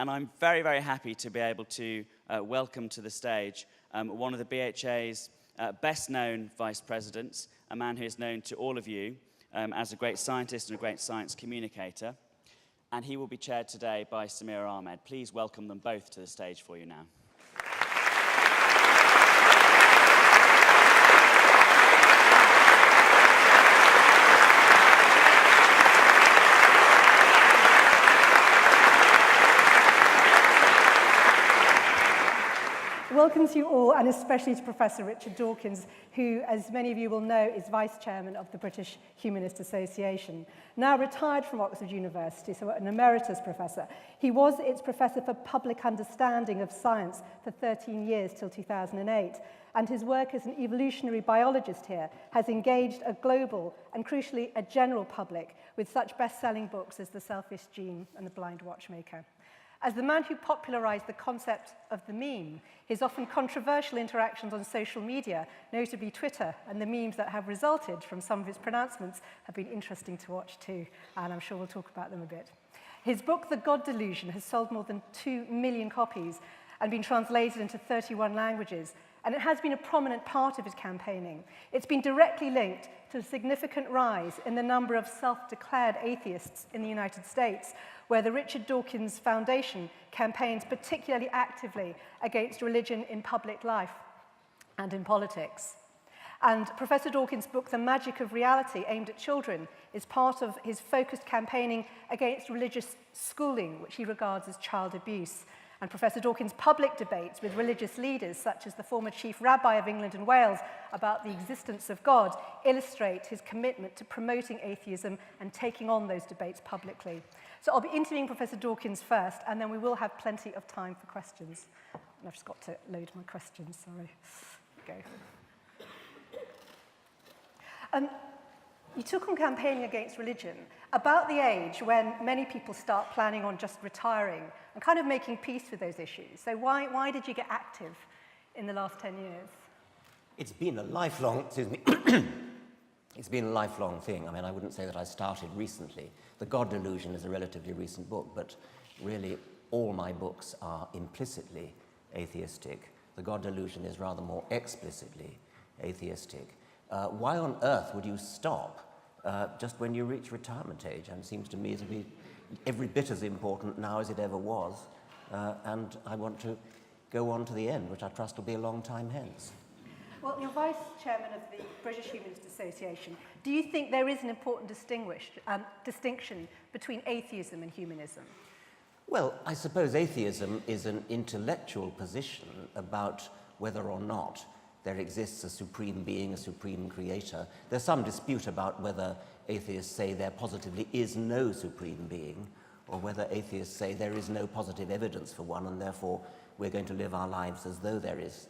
And I'm very, very happy to be able to welcome to the stage one of the BHA's best-known vice presidents, a man who is known to all of you as a great scientist and a great science communicator. And he will be chaired today by Samir Ahmed. Please welcome them both to the stage for you now. Welcome to you all, and especially to Professor Richard Dawkins, who, as many of you will know, is Vice Chairman of the British Humanist Association. Now retired from Oxford University, so an emeritus professor. He was its Professor for Public Understanding of Science for 13 years till 2008, and his work as an evolutionary biologist here has engaged a global and, crucially, a general public with such best-selling books as The Selfish Gene and The Blind Watchmaker. As the man who popularized the concept of the meme, his often controversial interactions on social media, notably Twitter, and the memes that have resulted from some of his pronouncements have been interesting to watch too, and I'm sure we'll talk about them a bit. His book, The God Delusion, has sold more than 2 million copies and been translated into 31 languages, and it has been a prominent part of his campaigning. It's been directly linked to a significant rise in the number of self-declared atheists in the United States, where the Richard Dawkins Foundation campaigns particularly actively against religion in public life and in politics. And Professor Dawkins' book, The Magic of Reality, aimed at children, is part of his focused campaigning against religious schooling, which he regards as child abuse. And Professor Dawkins' public debates with religious leaders, such as the former Chief Rabbi of England and Wales, about the existence of God, illustrate his commitment to promoting atheism and taking on those debates publicly. So I'll be interviewing Professor Dawkins first, and then we will have plenty of time for questions. And I've just got to load my questions, sorry. Go. You took on campaigning against religion about the age when many people start planning on just retiring and kind of making peace with those issues. So why did you get active in the last 10 years? It's been a lifelong, it's been a lifelong thing. I mean, I wouldn't say that I started recently. The God Delusion is a relatively recent book, but really all my books are implicitly atheistic. The God Delusion is rather more explicitly atheistic. Why on earth would you stop just when you reach retirement age? And it seems to me to be every bit as important now as it ever was. And I want to go on to the end, which I trust will be a long time hence. Well, you're Vice Chairman of the British Humanist Association. Do you think there is an important distinction between atheism and humanism? Well, I suppose atheism is an intellectual position about whether or not there exists a supreme being, a supreme creator. There's some dispute about whether atheists say there positively is no supreme being, or whether atheists say there is no positive evidence for one, and therefore we're going to live our lives as though there is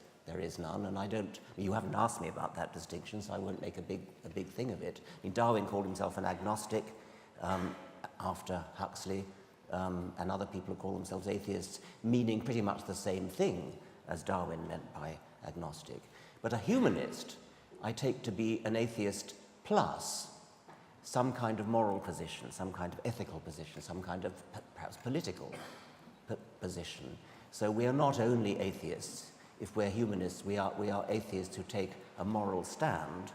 none. And you haven't asked me about that distinction, so I won't make a big thing of it. I mean, Darwin called himself an agnostic after Huxley, and other people call themselves atheists, meaning pretty much the same thing as Darwin meant by agnostic. But a humanist I take to be an atheist plus some kind of moral position, some kind of ethical position, some kind of perhaps political position. So we are not only atheists. If we're humanists, we are atheists who take a moral stand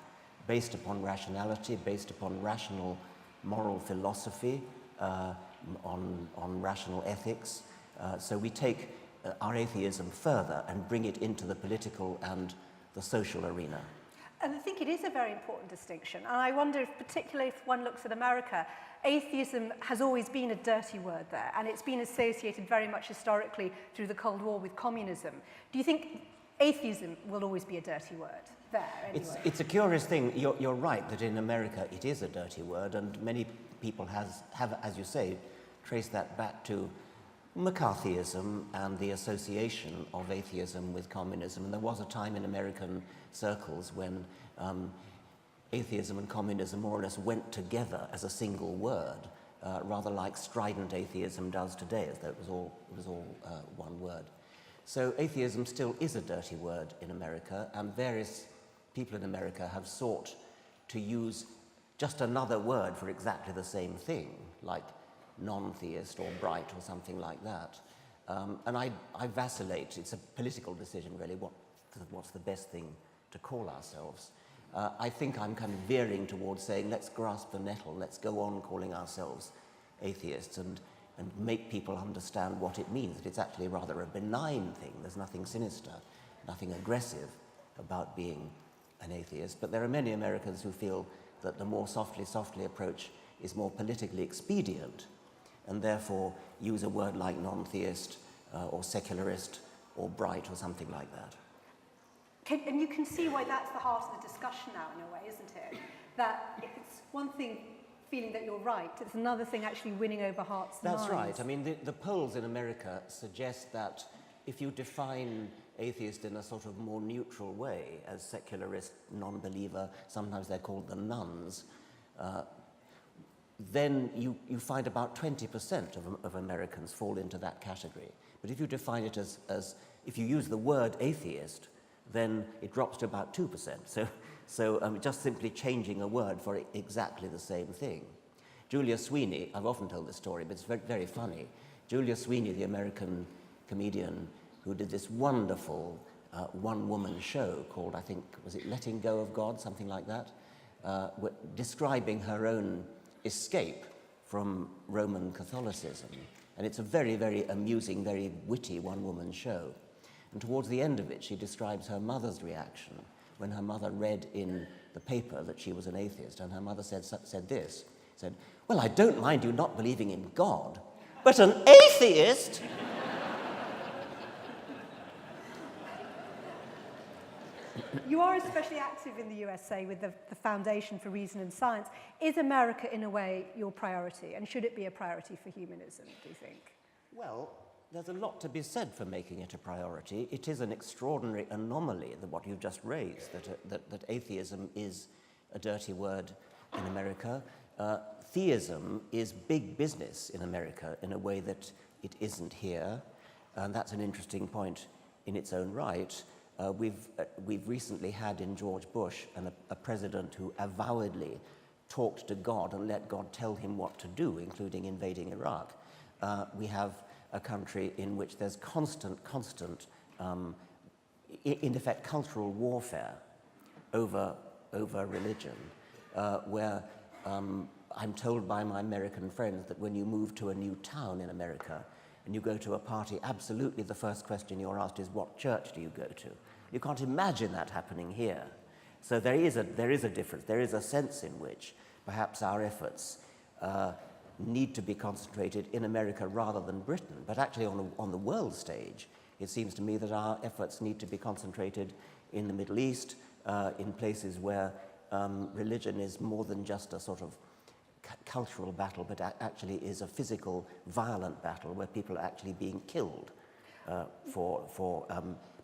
based upon rationality, based upon rational moral philosophy, on rational ethics. So we take our atheism further and bring it into the political and the social arena. And I think it is a very important distinction. And I wonder if, particularly if one looks at America, atheism has always been a dirty word there, and it's been associated very much historically through the Cold War with communism. Do you think atheism will always be a dirty word there anyway? It's a curious thing. You're right that in America it is a dirty word, and many people have, as you say, traced that back to McCarthyism and the association of atheism with communism. And there was a time in American circles when atheism and communism more or less went together as a single word, rather like strident atheism does today, as though it was all one word. So atheism still is a dirty word in America, and various people in America have sought to use just another word for exactly the same thing, like non-theist or bright or something like that. And I vacillate. It's a political decision, really, what's the best thing to call ourselves. I think I'm kind of veering towards saying, let's grasp the nettle, let's go on calling ourselves atheists and make people understand what it means, that it's actually rather a benign thing. There's nothing sinister, nothing aggressive about being an atheist. But there are many Americans who feel that the more softly approach is more politically expedient, and therefore use a word like non-theist or secularist or bright or something like that. And you can see why that's the heart of the discussion now, in a way, isn't it? That it's one thing feeling that you're right, it's another thing actually winning over hearts and minds. That's right. I mean, the polls in America suggest that if you define atheist in a sort of more neutral way, as secularist, non-believer, sometimes they're called the nuns, then you find about 20% of Americans fall into that category. But if you define it as if you use the word atheist, then it drops to about 2%. So just simply changing a word for exactly the same thing. Julia Sweeney, I've often told this story, but it's very, very funny. Julia Sweeney, the American comedian who did this wonderful one-woman show called, I think, was it Letting Go of God, something like that, describing her own escape from Roman Catholicism. And it's a very, very amusing, very witty one-woman show. And towards the end of it, she describes her mother's reaction when her mother read in the paper that she was an atheist, and her mother said, well, I don't mind you not believing in God, but an atheist? You are especially active in the USA with the Foundation for Reason and Science. Is America, in a way, your priority? And should it be a priority for humanism, do you think? Well, there's a lot to be said for making it a priority. It is an extraordinary anomaly, what you've just raised, that atheism is a dirty word in America. Theism is big business in America in a way that it isn't here, and that's an interesting point in its own right. We've recently had in George Bush a president who avowedly talked to God and let God tell him what to do, including invading Iraq. We have a country in which there's constant, in effect, cultural warfare over religion, where I'm told by my American friends that when you move to a new town in America and you go to a party, absolutely the first question you're asked is, what church do you go to? You can't imagine that happening here. So there is a difference. There is a sense in which perhaps our efforts need to be concentrated in America rather than Britain. But actually on the world stage, it seems to me that our efforts need to be concentrated in the Middle East, in places where religion is more than just a sort of cultural battle, but actually is a physical, violent battle where people are actually being killed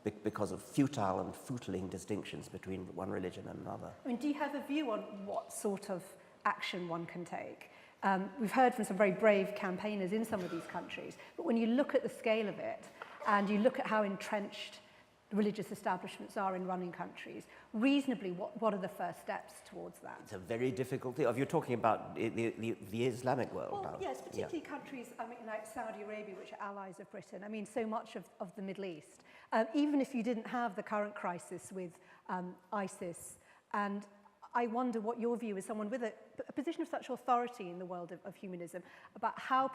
because of futile and footling distinctions between one religion and another. I mean, do you have a view on what sort of action one can take? We've heard from some very brave campaigners in some of these countries, but when you look at the scale of it and you look at how entrenched religious establishments are in running countries, reasonably, what are the first steps towards that? It's a very difficult thing. If you're talking about the Islamic world now. Well, yes, particularly countries, I mean, like Saudi Arabia, which are allies of Britain. I mean, so much of the Middle East. Even if you didn't have the current crisis with ISIS, and I wonder what your view is, someone with a position of such authority in the world of humanism, about how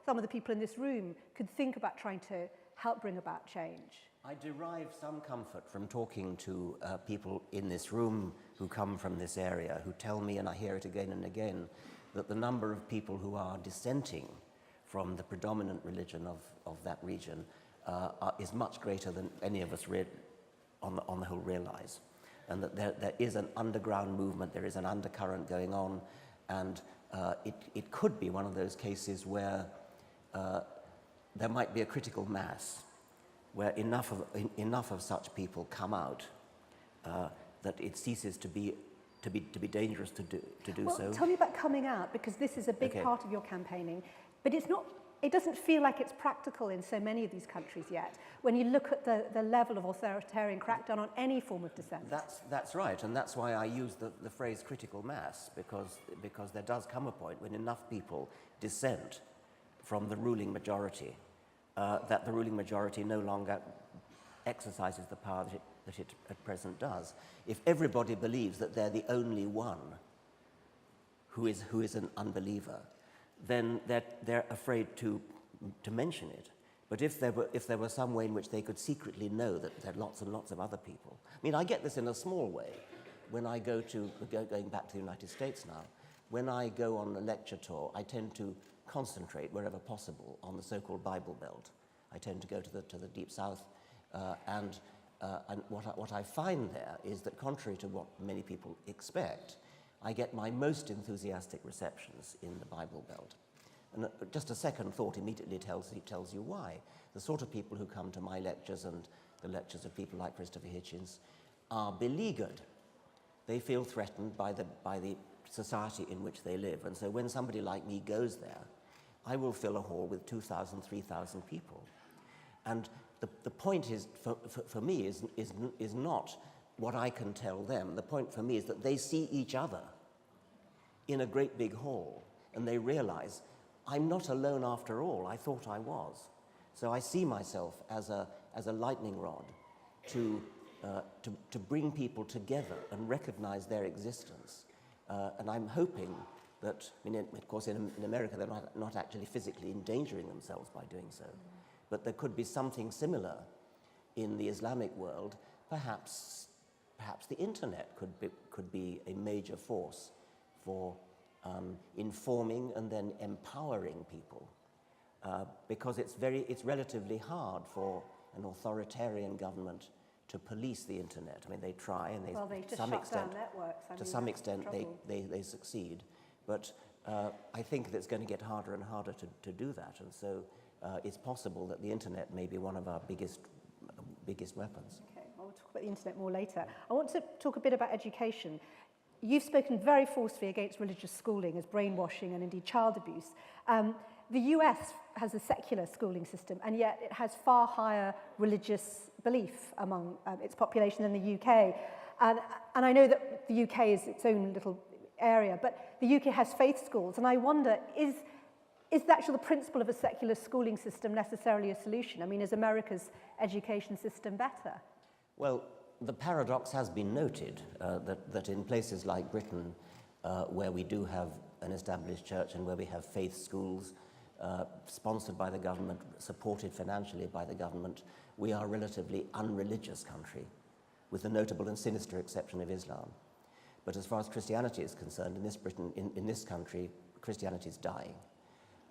some of the people in this room could think about trying to help bring about change. I derive some comfort from talking to people in this room who come from this area, who tell me, and I hear it again and again, that the number of people who are dissenting from the predominant religion of that region is much greater than any of us on the whole realize. And that there is an underground movement, there is an undercurrent going on, and it could be one of those cases where there might be a critical mass, where enough of such people come out that it ceases to be dangerous to do so. Well, tell me about coming out, because this is a big part of your campaigning, but it doesn't feel like it's practical in so many of these countries yet, when you look at the level of authoritarian crackdown on any form of dissent. That's right, and that's why I use the phrase critical mass, because there does come a point when enough people dissent from the ruling majority that the ruling majority no longer exercises the power that it at present does. If everybody believes that they're the only one who is an unbeliever, then they're afraid to mention it. But if there were some way in which they could secretly know that there are lots and lots of other people. I mean, I get this in a small way when I going back to the United States now. When I go on a lecture tour, I tend to concentrate wherever possible on the so-called Bible Belt. I tend to go to the Deep South, and what I find there is that, contrary to what many people expect, I get my most enthusiastic receptions in the Bible Belt. And just a second thought immediately tells you why. The sort of people who come to my lectures and the lectures of people like Christopher Hitchens are beleaguered. They feel threatened by the society in which they live. And so when somebody like me goes there, I will fill a hall with 2,000, 3,000 people. And the point is, for me, is not what I can tell them. The point for me is that they see each other in a great big hall, and they realize, I'm not alone after all. I thought I was. So I see myself as a lightning rod to bring people together and recognize their existence. And I'm hoping that, I mean, of course, in America, they're not actually physically endangering themselves by doing so. But there could be something similar in the Islamic world. Perhaps the internet could be a major force for informing and then empowering people, because it's relatively hard for an authoritarian government to police the internet. I mean, they try, and to some extent they succeed. But I think that it's going to get harder and harder to do that, and so it's possible that the internet may be one of our biggest weapons. Okay, well, we'll talk about the internet more later. I want to talk a bit about education. You've spoken very forcefully against religious schooling as brainwashing and indeed child abuse. The US has a secular schooling system, and yet it has far higher religious belief among its population than the UK. And I know that the UK is its own little area, but the UK has faith schools, and I wonder, is the principle of a secular schooling system necessarily a solution? I mean, is America's education system better? Well, the paradox has been noted that in places like Britain, where we do have an established church and where we have faith schools sponsored by the government, supported financially by the government, we are a relatively unreligious country, with the notable and sinister exception of Islam. But as far as Christianity is concerned, in this country, Christianity is dying.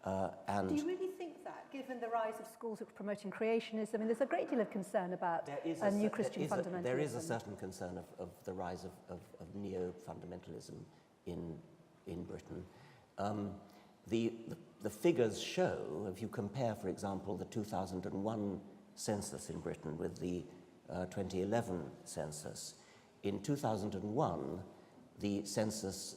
Do you really think that, given the rise of schools which are promoting creationism? I mean, there's a great deal of concern about new Christian fundamentalism. There is a certain concern of the rise of neo-fundamentalism in Britain. The figures show, if you compare, for example, the 2001 census in Britain with the 2011 census, in 2001, the census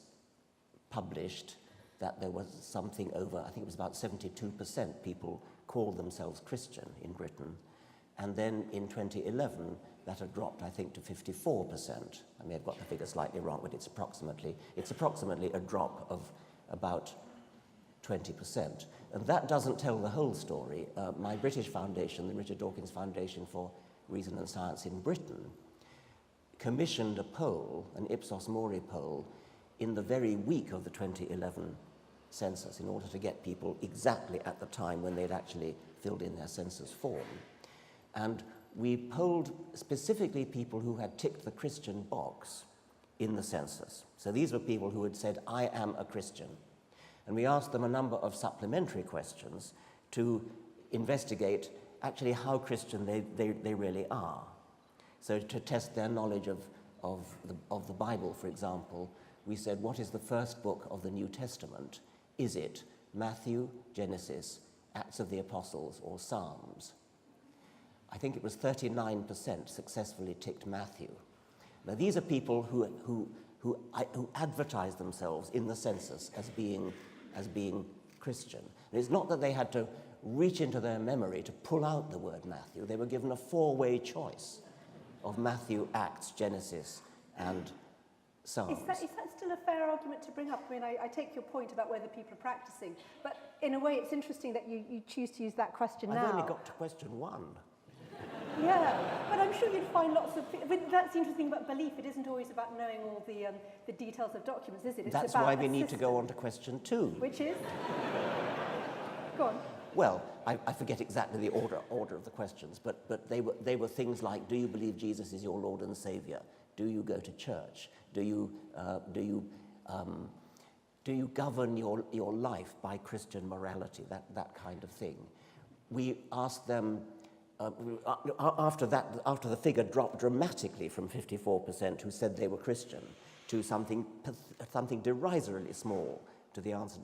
published that there was something over, I think it was about 72% people called themselves Christian in Britain. And then in 2011, that had dropped, I think, to 54%. I may have got the figure slightly wrong, but it's approximately a drop of about 20%. And that doesn't tell the whole story. My British foundation, the Richard Dawkins Foundation for Reason and Science in Britain, commissioned a poll, an Ipsos Mori poll, in the very week of the 2011 census in order to get people exactly at the time when they'd actually filled in their census form. And we polled specifically people who had ticked the Christian box in the census. So these were people who had said, I am a Christian. And we asked them a number of supplementary questions to investigate actually how Christian they really are. So to test their knowledge of the Bible, for example, we said, what is the first book of the New Testament? Is it Matthew, Genesis, Acts of the Apostles, or Psalms? I think it was 39% successfully ticked Matthew. Now, these are people who advertise themselves in the census as being Christian. And it's not that they had to reach into their memory to pull out the word Matthew. They were given a four-way choice of Matthew, Acts, Genesis, and psalms. Is that still a fair argument to bring up? I mean, I take your point about whether people are practicing, but in a way it's interesting that you choose to use that question now. I've only got to question one. Yeah, but I'm sure you'd find lots of... But that's the interesting about belief. It isn't always about knowing all the details of documents, is it? It's That's about why we need to go on to question 2. Which is? Go on. Well, I forget exactly the order of the questions, but they were things like, do you believe Jesus is your Lord and Saviour? Do you go to church? Do you govern your life by Christian morality? That kind of thing. We asked them, after the figure dropped dramatically from 54% who said they were Christian to something derisorily small, to the answer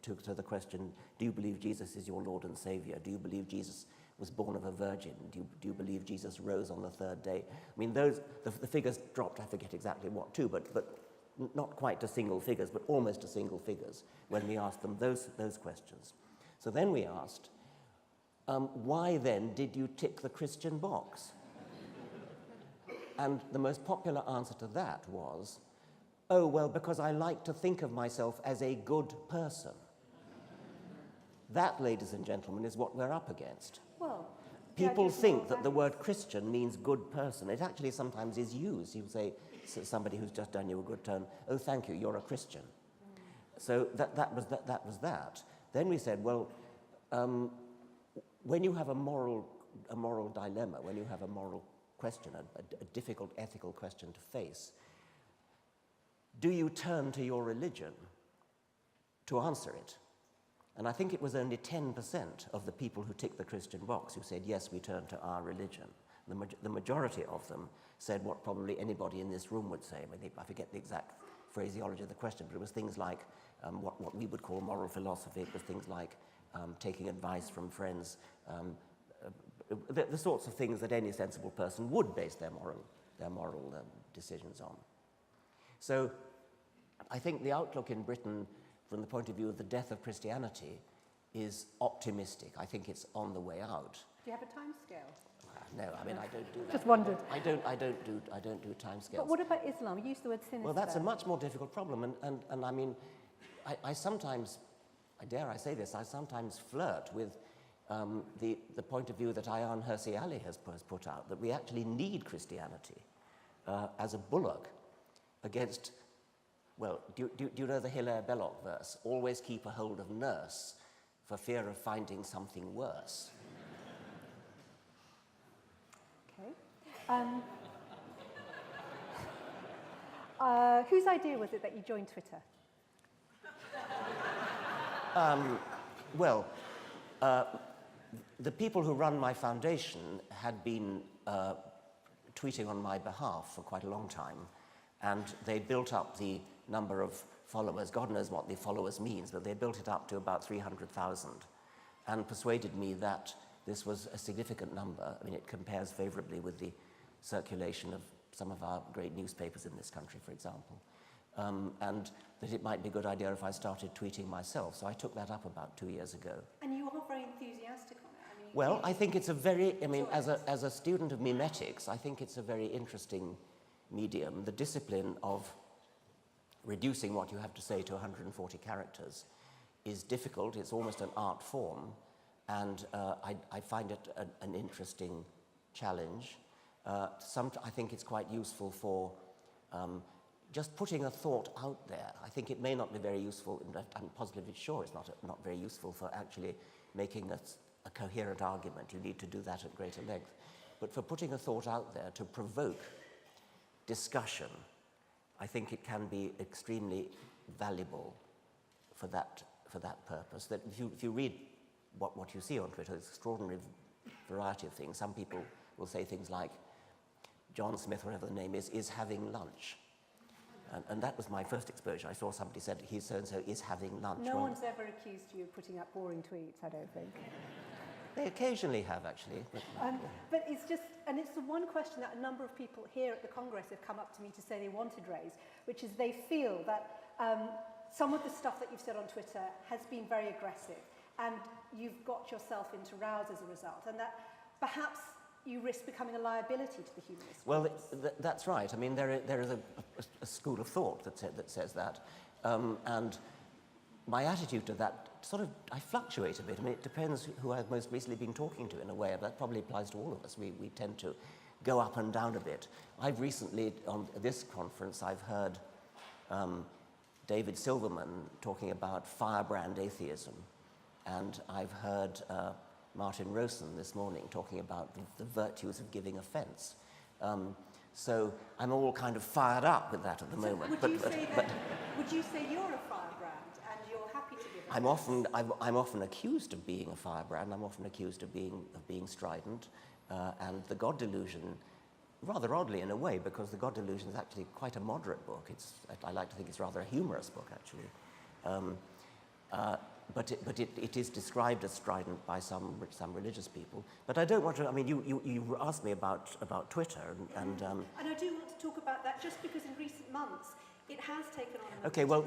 to the question, do you believe Jesus is your Lord and Saviour? Do you believe Jesus was born of a virgin? Do you believe Jesus rose on the 3rd day? I mean, the figures dropped, I forget exactly what to, but not quite to single figures, but almost to single figures when we asked them those questions. So then we asked, why then did you tick the Christian box? And the most popular answer to that was, oh, well, because I like to think of myself as a good person. That, ladies and gentlemen, is what we're up against. Well, people think that the word Christian means good person. It actually sometimes is used. You say somebody who's just done you a good turn, oh, thank you, you're a Christian. So that was that. Then we said, well, when you have a moral dilemma, when you have a moral question, a difficult ethical question to face, do you turn to your religion to answer it? And I think it was only 10% of the people who ticked the Christian box who said, yes, we turn to our religion. The majority of them said what probably anybody in this room would say. I mean, I forget the exact phraseology of the question, but it was things like what we would call moral philosophy. It was things like taking advice from friends, the sorts of things that any sensible person would base their moral decisions on. So I think the outlook in Britain from the point of view of the death of Christianity is optimistic. I think it's on the way out. Do you have a time scale? No, I mean, I don't do that. Just wondered. I don't do time scales. But what about Islam? You used the word sinister. Well, that's a much more difficult problem, and I mean, I sometimes, dare I say this, I sometimes flirt with the point of view that Ayaan Hirsi Ali has put out, that we actually need Christianity as a bulwark against, well, do you know the Hilaire Belloc verse? Always keep a hold of nurse for fear of finding something worse. Okay. Whose idea was it that you joined Twitter? Well, the people who run my foundation had been tweeting on my behalf for quite a long time, and they built up the number of followers. God knows what the followers means, but they built it up to about 300,000 and persuaded me that this was a significant number. I mean, it compares favorably with the circulation of some of our great newspapers in this country, for example, and that it might be a good idea if I started tweeting myself. So I took that up about 2 years ago. And you are very enthusiastic on it. I mean, well, I think it's a very, I mean, as a student of memetics, I think it's a very interesting medium. The discipline of reducing what you have to say to 140 characters is difficult. It's almost an art form, and I find it an interesting challenge. I think it's quite useful for just putting a thought out there. I think it may not be very useful, I'm positively sure it's not very useful for actually making a coherent argument. You need to do that at greater length. But for putting a thought out there to provoke discussion, I think it can be extremely valuable for that purpose. That if you read what you see on Twitter, it's an extraordinary variety of things. Some people will say things like, John Smith, whatever the name is having lunch. And that was my first exposure. I saw somebody said, he so-and-so is having lunch. No one's ever accused you of putting up boring tweets, I don't think. They occasionally have, actually. But it's just, and it's the one question that a number of people here at the Congress have come up to me to say they wanted raised, which is they feel that some of the stuff that you've said on Twitter has been very aggressive, and you've got yourself into rows as a result, and that perhaps you risk becoming a liability to the humanist Well, cause. that's right. I mean, there is a school of thought that says that. And my attitude to that I fluctuate a bit. I mean, it depends who I've most recently been talking to in a way. That probably applies to all of us. We tend to go up and down a bit. I've recently, on this conference, I've heard David Silverman talking about firebrand atheism. And I've heard Martin Rosen this morning talking about the virtues of giving offence. So I'm all kind of fired up with that at the moment. Would you say you're a firebrand and you're happy to give offence? I'm often accused of being a firebrand. I'm often accused of being strident, and the God Delusion, rather oddly in a way, because the God Delusion is actually quite a moderate book. I like to think it's rather a humorous book, actually. But it is described as strident by some religious people. But I don't want to. I mean, you asked me about Twitter, and I do want to talk about that just because in recent months it has taken on a okay. Well,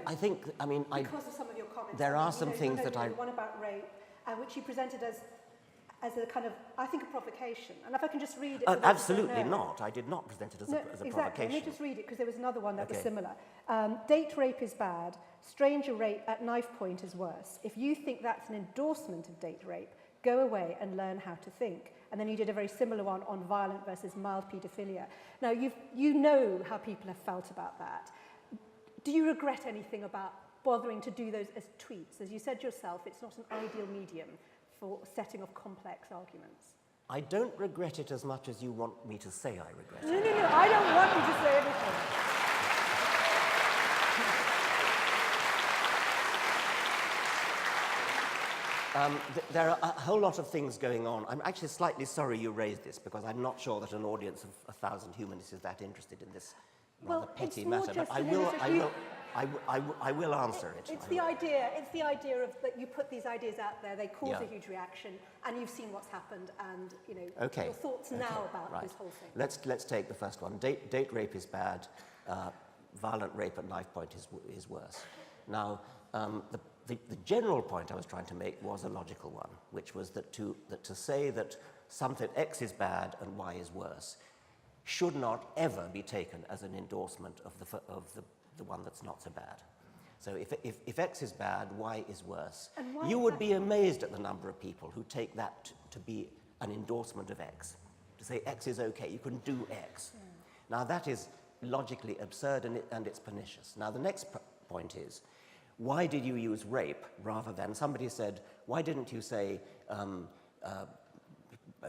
I think I mean because of some of your comments. There are some things that one about rape, which you presented as a kind of, I think, a provocation. And if I can just read it. Absolutely not. I did not present it as a exactly. provocation. Let me just read it because there was another one that was similar. Date rape is bad. Stranger rape at knife point is worse. If you think that's an endorsement of date rape, go away and learn how to think. And then you did a very similar one on violent versus mild paedophilia. Now, you know how people have felt about that. Do you regret anything about bothering to do those as tweets? As you said yourself, it's not an ideal medium for setting of complex arguments. I don't regret it as much as you want me to say I regret it. No, I don't want you to say anything. There are a whole lot of things going on. I'm actually slightly sorry you raised this because I'm not sure that an audience of 1,000 humanists is that interested in this rather petty matter. But I will answer it. It's the idea of that you put these ideas out there, they cause a huge reaction, and you've seen what's happened, and your thoughts now about this whole thing. Let's take the first one. Date rape is bad. Violent rape at knife point is worse. Now, the general point I was trying to make was a logical one, which was that to say that something X is bad and Y is worse should not ever be taken as an endorsement of the one that's not so bad. So if X is bad, Y is worse. You would be amazed at the number of people who take that to be an endorsement of X, to say X is okay, you can do X. Now that is logically absurd and it's pernicious. Now the next point is, why did you use rape rather than, somebody said, why didn't you say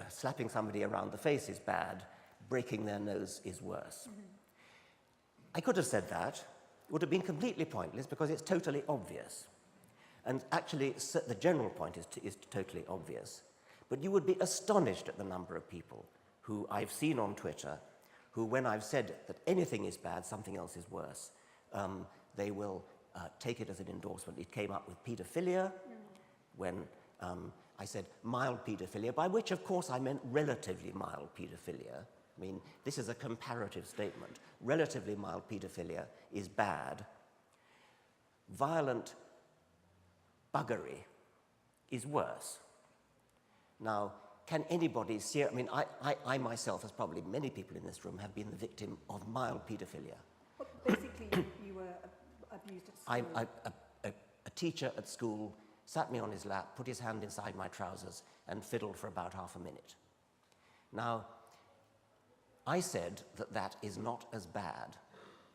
slapping somebody around the face is bad, breaking their nose is worse? I could have said that. It would have been completely pointless because it's totally obvious. And actually, the general point is totally obvious. But you would be astonished at the number of people who I've seen on Twitter who, when I've said that anything is bad, something else is worse, they will take it as an endorsement. It came up with paedophilia when I said mild paedophilia, by which, of course, I meant relatively mild paedophilia. I mean, this is a comparative statement. Relatively mild paedophilia is bad. Violent buggery is worse. Now, can anybody see? I mean, I myself, as probably many people in this room, have been the victim of mild paedophilia. Well, basically, you were abused at school. A teacher at school sat me on his lap, put his hand inside my trousers, and fiddled for about half a minute. Now, I said that that is not as bad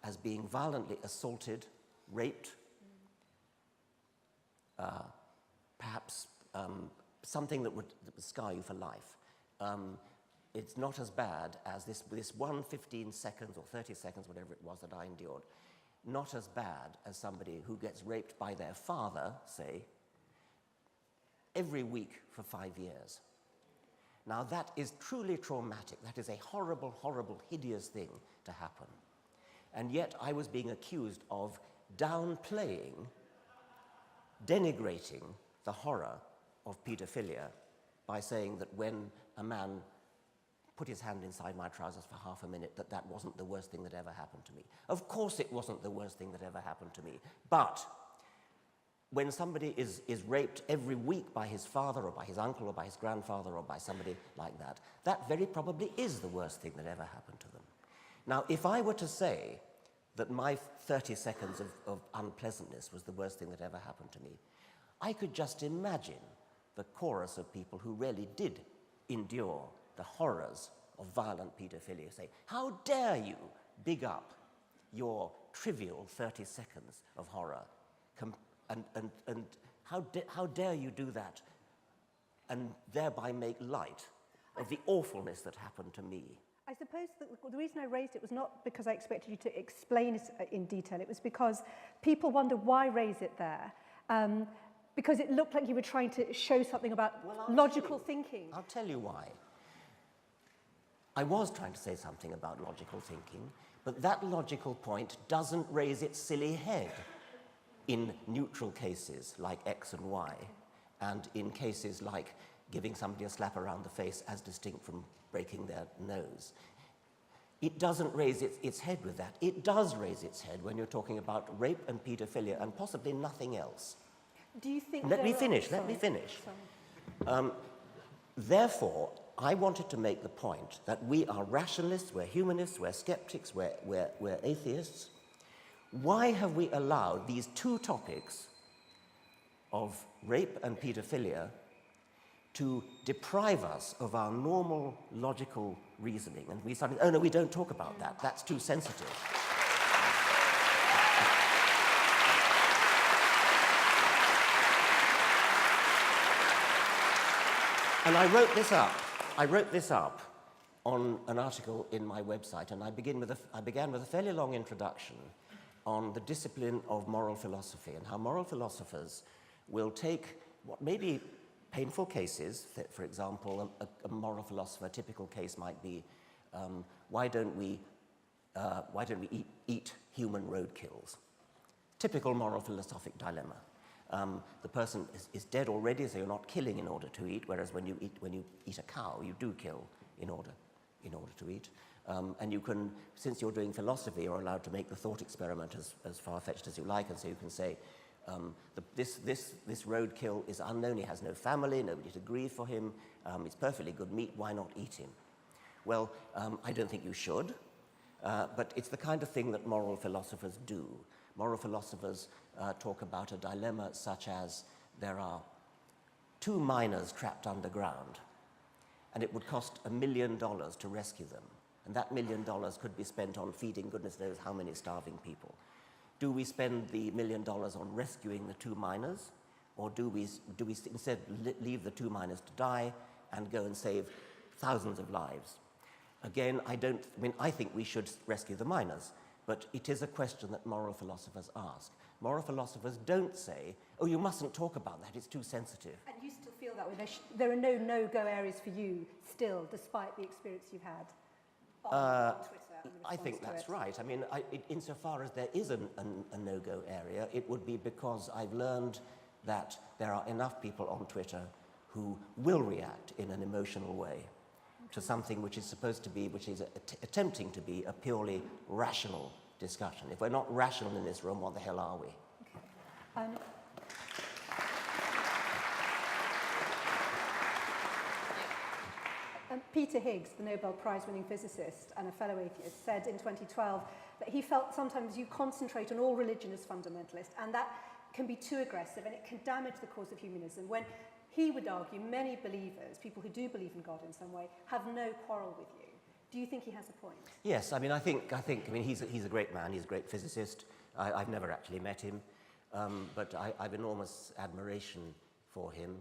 as being violently assaulted, raped, perhaps something that would scar you for life. It's not as bad as this 15 seconds or 30 seconds, whatever it was that I endured, not as bad as somebody who gets raped by their father, say, every week for 5 years. Now, that is truly traumatic. That is a horrible, horrible, hideous thing to happen. And yet I was being accused of downplaying, denigrating the horror of paedophilia by saying that when a man put his hand inside my trousers for half a minute, that wasn't the worst thing that ever happened to me. Of course it wasn't the worst thing that ever happened to me. But when somebody is raped every week by his father or by his uncle or by his grandfather or by somebody like that, that very probably is the worst thing that ever happened to them. Now, if I were to say that my 30 seconds of unpleasantness was the worst thing that ever happened to me, I could just imagine the chorus of people who really did endure the horrors of violent paedophilia say, how dare you big up your trivial 30 seconds of horror, and how dare you do that and thereby make light of the awfulness that happened to me. I suppose the reason I raised it was not because I expected you to explain it in detail. It was because people wonder why raise it there. Because it looked like you were trying to show something about logical thinking. I'll tell you why. I was trying to say something about logical thinking, but that logical point doesn't raise its silly head in neutral cases like X and Y, and in cases like giving somebody a slap around the face as distinct from breaking their nose. It doesn't raise its head with that. It does raise its head when you're talking about rape and paedophilia and possibly nothing else. Do you think... Let me finish. Therefore, I wanted to make the point that we are rationalists, we're humanists, we're skeptics, we're atheists. Why have we allowed these two topics of rape and paedophilia to deprive us of our normal logical reasoning? And we suddenly, oh no, we don't talk about that, that's too sensitive. And I wrote this up on an article in my website, and I began with a fairly long introduction on the discipline of moral philosophy and how moral philosophers will take what may be painful cases. For example, a moral philosopher, a typical case might be, why don't we eat human roadkills? Typical moral philosophic dilemma. The person is dead already, so you're not killing in order to eat, whereas when you eat a cow, you do kill in order to eat. And you can, since you're doing philosophy, you're allowed to make the thought experiment as far-fetched as you like, and so you can say, this roadkill is unknown, he has no family, nobody to grieve for him, it's perfectly good meat, why not eat him? Well, I don't think you should, but it's the kind of thing that moral philosophers do. Moral philosophers talk about a dilemma such as there are 2 miners trapped underground, and it would cost $1 million to rescue them. And that $1 million could be spent on feeding goodness knows how many starving people. Do we spend the $1 million on rescuing the 2 miners, or do we instead leave the 2 miners to die and go and save thousands of lives? Again, I think we should rescue the miners, but it is a question that moral philosophers ask. Moral philosophers don't say, oh, you mustn't talk about that, it's too sensitive. And you still feel that way? There are no no-go areas for you still, despite the experience you've had on Twitter? I think that's right. I mean, insofar as there is a no-go area, it would be because I've learned that there are enough people on Twitter who will react in an emotional way to something which is supposed to be, which is attempting to be a purely rational discussion. If we're not rational in this room, what the hell are we? Okay. Peter Higgs, the Nobel Prize-winning physicist and a fellow atheist, said in 2012 that he felt sometimes you concentrate on all religion as fundamentalist, and that can be too aggressive and it can damage the cause of humanism, when he would argue many believers, people who do believe in God in some way, have no quarrel with you. Do you think he has a point? Yes, I mean, I think he's a great man, he's a great physicist. I've never actually met him, but I've enormous admiration for him.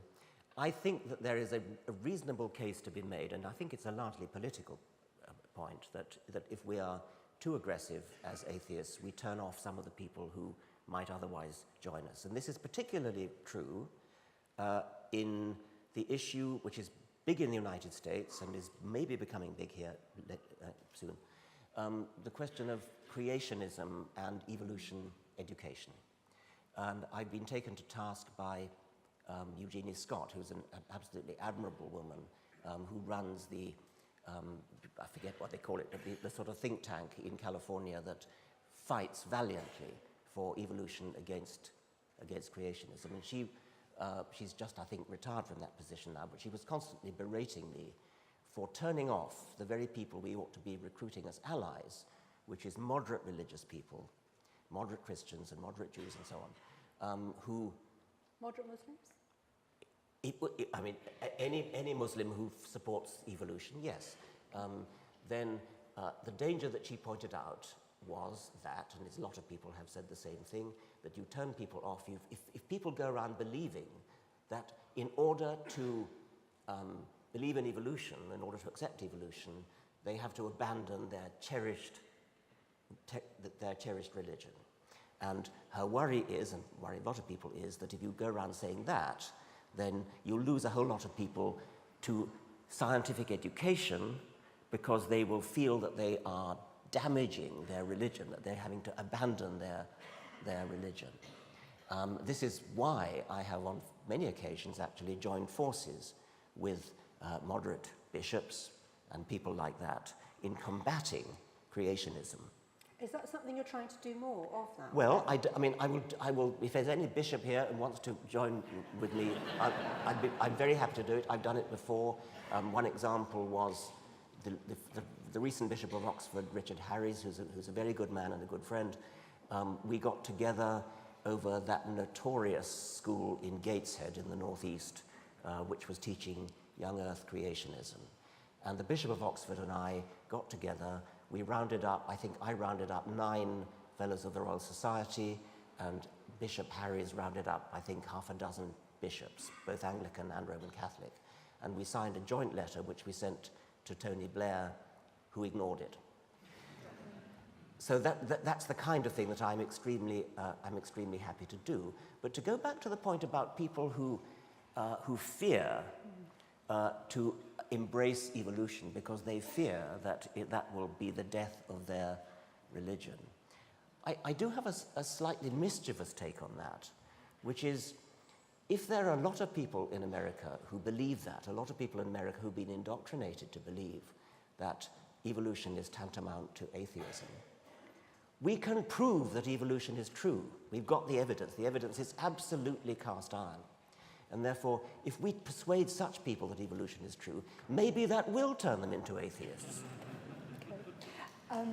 I think that there is a reasonable case to be made, and I think it's a largely political point, that if we are too aggressive as atheists, we turn off some of the people who might otherwise join us. And this is particularly true in the issue which is big in the United States and is maybe becoming big here soon, the question of creationism and evolution education. And I've been taken to task by Eugenie Scott, who's an absolutely admirable woman who runs the, I forget what they call it, the sort of think tank in California that fights valiantly for evolution against against creationism. And she's just, I think, retired from that position now, but she was constantly berating me for turning off the very people we ought to be recruiting as allies, which is moderate religious people, moderate Christians and moderate Jews and so on, who... Moderate Muslims? I mean, any Muslim who supports evolution, yes. Then the danger that she pointed out was that, and a lot of people have said the same thing, that you turn people off. If people go around believing that in order to believe in evolution, in order to accept evolution, they have to abandon their cherished religion. And her worry is, and worry a lot of people is, that if you go around saying that, then you'll lose a whole lot of people to scientific education because they will feel that they are damaging their religion, that they're having to abandon their religion. This is why I have on many occasions actually joined forces with moderate bishops and people like that in combating creationism. Is that something you're trying to do more of now? Well, I will. If there's any bishop here and wants to join with me, I'm very happy to do it. I've done it before. One example was the recent Bishop of Oxford, Richard Harries, who's a very good man and a good friend. We got together over that notorious school in Gateshead in the northeast, which was teaching young Earth creationism. And the Bishop of Oxford and I got together. We rounded up, I think I rounded up 9 Fellows of the Royal Society, and Bishop Harries rounded up, I think, half a dozen bishops, both Anglican and Roman Catholic. And we signed a joint letter which we sent to Tony Blair, who ignored it. So that's the kind of thing that I'm extremely happy to do. But to go back to the point about people who fear to embrace evolution because they fear that that will be the death of their religion. I do have a slightly mischievous take on that, which is if there are a lot of people in America who believe that, a lot of people in America who've been indoctrinated to believe that evolution is tantamount to atheism, we can prove that evolution is true. We've got the evidence. The evidence is absolutely cast iron. And therefore, if we persuade such people that evolution is true, maybe that will turn them into atheists. Okay.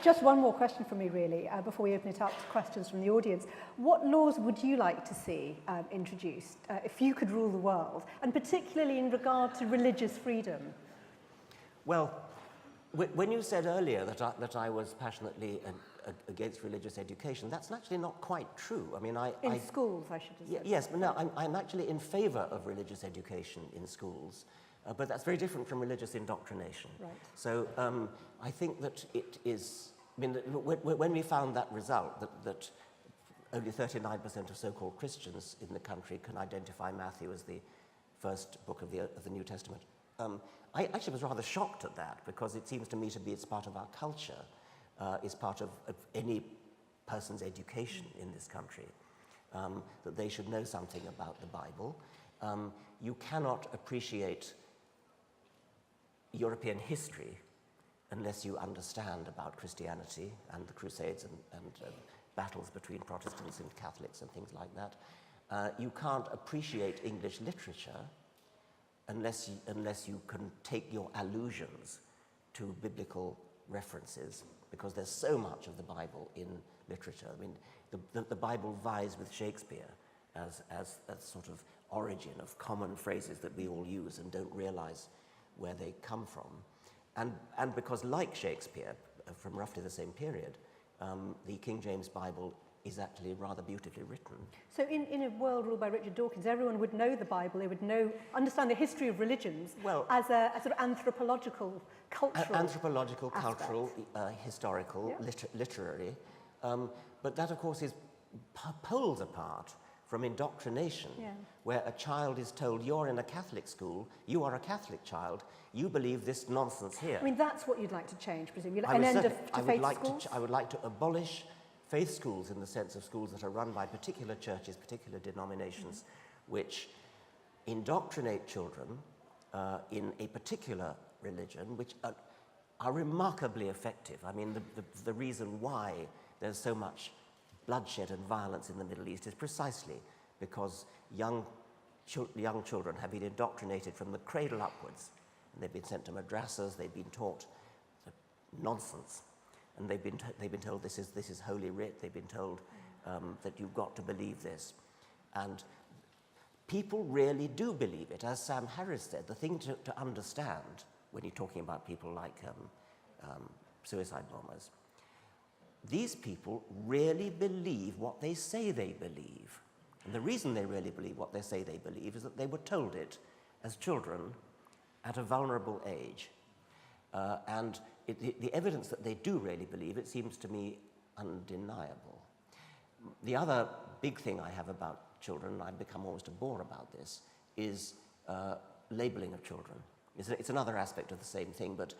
Just one more question from me, really, before we open it up to questions from the audience. What laws would you like to see introduced if you could rule the world, and particularly in regard to religious freedom? Well, when you said earlier that I was passionately against religious education, that's actually not quite true. I mean, in schools, I should have said. Yes, but no, I'm actually in favour of religious education in schools, but that's very different from religious indoctrination. Right. So I think that it is. I mean, when we found that result that only 39% of so-called Christians in the country can identify Matthew as the first book of the New Testament. I actually was rather shocked at that because it seems to me to be it's part of our culture, it's part of any person's education in this country, that they should know something about the Bible. You cannot appreciate European history unless you understand about Christianity and the Crusades and battles between Protestants and Catholics and things like that. You can't appreciate English literature unless you can take your allusions to biblical references, because there's so much of the Bible in literature. I mean, the Bible vies with Shakespeare as a sort of origin of common phrases that we all use and don't realize where they come from. And because, like Shakespeare, from roughly the same period, the King James Bible is actually rather beautifully written. So in a world ruled by Richard Dawkins, everyone would know the Bible, they would understand the history of religions as a sort of anthropological, cultural cultural, historical, literary. But that, of course, is poles apart from indoctrination, where a child is told, you're in a Catholic school, you are a Catholic child, you believe this nonsense here. I mean, that's what you'd like to change, presumably, an end to faith schools? I would like to abolish faith schools in the sense of schools that are run by particular churches, particular denominations, which indoctrinate children in a particular religion, which are remarkably effective. I mean, the reason why there's so much bloodshed and violence in the Middle East is precisely because young children have been indoctrinated from the cradle upwards, and they've been sent to madrasas, they've been taught nonsense, and they've been told this is Holy Writ, they've been told that you've got to believe this. And people really do believe it. As Sam Harris said, the thing to understand when you're talking about people like suicide bombers, these people really believe what they say they believe. And the reason they really believe what they say they believe is that they were told it as children at a vulnerable age. And the evidence that they do really believe it seems to me undeniable. The other big thing I have about children, and I've become almost a bore about this, is labeling of children. It's another aspect of the same thing, but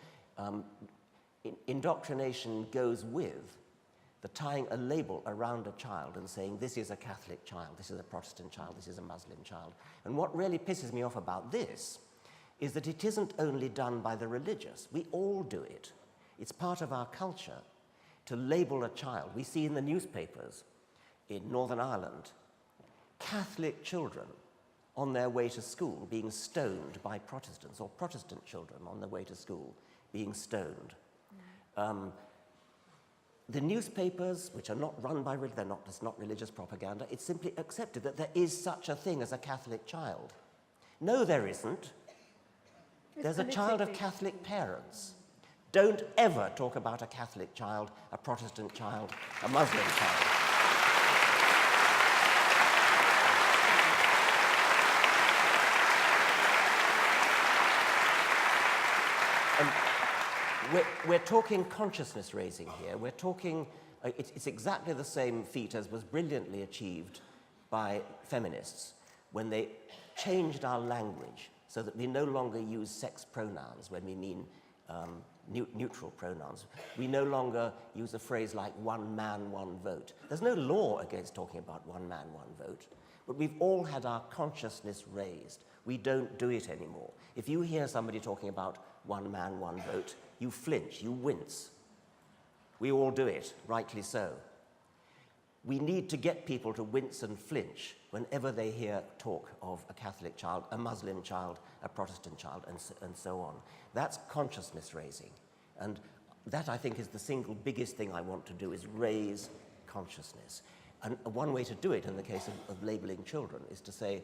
indoctrination goes with the tying a label around a child and saying this is a Catholic child, this is a Protestant child, this is a Muslim child. And what really pisses me off about this is that it isn't only done by the religious. We all do it. It's part of our culture to label a child. We see in the newspapers in Northern Ireland Catholic children on their way to school being stoned by Protestants, or Protestant children on their way to school being stoned. The newspapers, which are not run by religion, it's not religious propaganda, it's simply accepted that there is such a thing as a Catholic child. No, there isn't. There's a child of Catholic parents. Don't ever talk about a Catholic child, a Protestant child, a Muslim child. We're talking consciousness raising here. We're talking, it's exactly the same feat as was brilliantly achieved by feminists when they changed our language so that we no longer use sex pronouns when we mean neutral pronouns. We no longer use a phrase like one man, one vote. There's no law against talking about one man, one vote, but we've all had our consciousness raised. We don't do it anymore. If you hear somebody talking about one man, one vote, you flinch, you wince. We all do it, rightly so. We need to get people to wince and flinch whenever they hear talk of a Catholic child, a Muslim child, a Protestant child, and so on. That's consciousness raising. And that, I think, is the single biggest thing I want to do, is raise consciousness. And one way to do it in the case of labeling children is to say,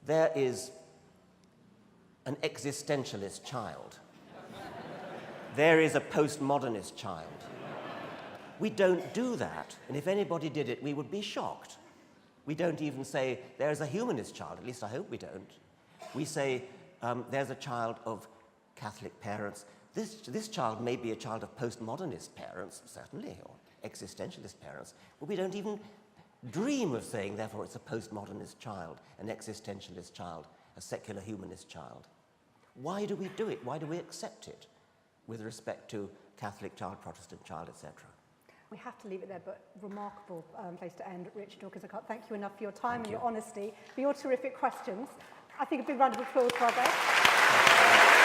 there is an existentialist child. There is a postmodernist child. We don't do that, and if anybody did it, we would be shocked. We don't even say, there's a humanist child, at least I hope we don't. We say, there's a child of Catholic parents. This child may be a child of postmodernist parents, certainly, or existentialist parents, but we don't even dream of saying, therefore, it's a postmodernist child, an existentialist child, a secular humanist child. Why do we do it? Why do we accept it with respect to Catholic child, Protestant child, etc.? We have to leave it there, but remarkable place to end. Richard Dawkins, I can't thank you enough for your time and your honesty, for your terrific questions. I think a big round of applause for our guests.